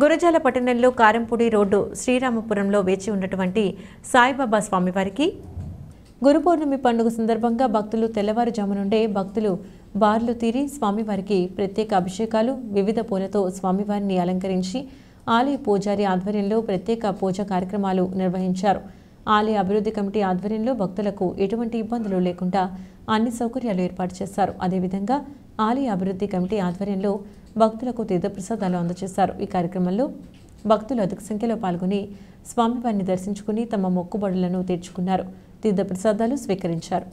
గురజాల పట్టణంలో కారంపూడి రోడ్డు శ్రీరామపురంలో వేచి ఉన్నటువంటి సాయిబాబా స్వామివారికి గురు పౌర్ణమి పండుగ సందర్భంగా భక్తులు తెల్లవారుజాము నుండే భక్తులు బార్లు తీరి స్వామివారికి ప్రత్యేక అభిషేకాలు వివిధ పూలతో స్వామివారిని అలంకరించి ఆలయ పూజారి ఆధ్వర్యంలో ప్రత్యేక పూజా కార్యక్రమాలు నిర్వహించారు. ఆలయ అభివృద్ధి కమిటీ ఆధ్వర్యంలో భక్తులకు ఎటువంటి ఇబ్బందులు లేకుండా అన్ని సౌకర్యాలు ఏర్పాటు చేశారు. అదేవిధంగా ఆలయ అభివృద్ధి కమిటీ ఆధ్వర్యంలో భక్తులకు తీర్థప్రసాదాలు అందజేశారు. ఈ కార్యక్రమంలో భక్తులు అధిక సంఖ్యలో పాల్గొని స్వామివారిని దర్శించుకుని తమ మొక్కుబడులను తీర్చుకున్నారు. తీర్థప్రసాదాలు స్వీకరించారు.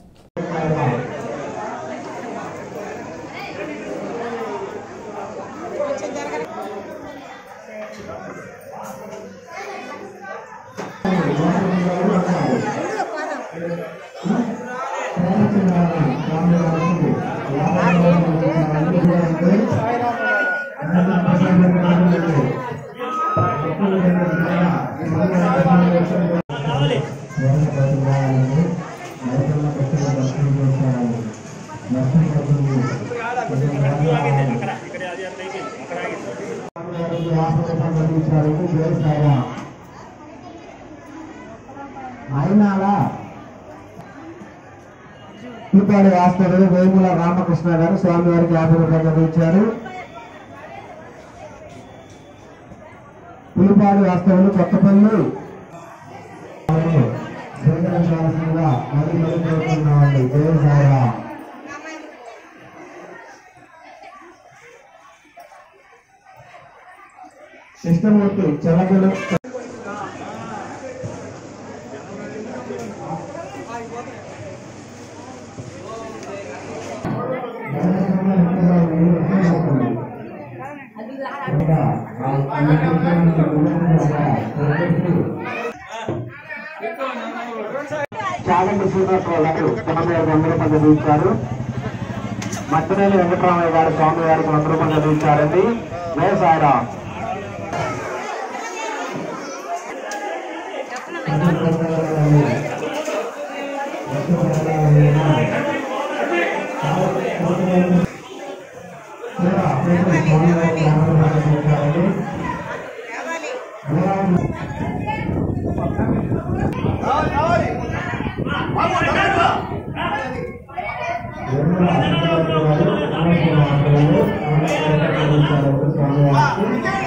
పులిపాడు వాస్తవుడు వేముల రామకృష్ణ గారు స్వామివారికి 50 రూపాయలు ఇచ్చారు. పులిపాడు వాస్తవులు కొత్తపల్లి కృష్ణమూర్తి చెలగలు చాలండి శ్రీనివాసరావు గారు స్వామివారికి 100 రూపాయలు చదివించారు. మట్టనేని వెంకటరామయ్య గారు స్వామివారికి 100 రూపాయలు చదివించారండి. వేసారా స్వామివారికి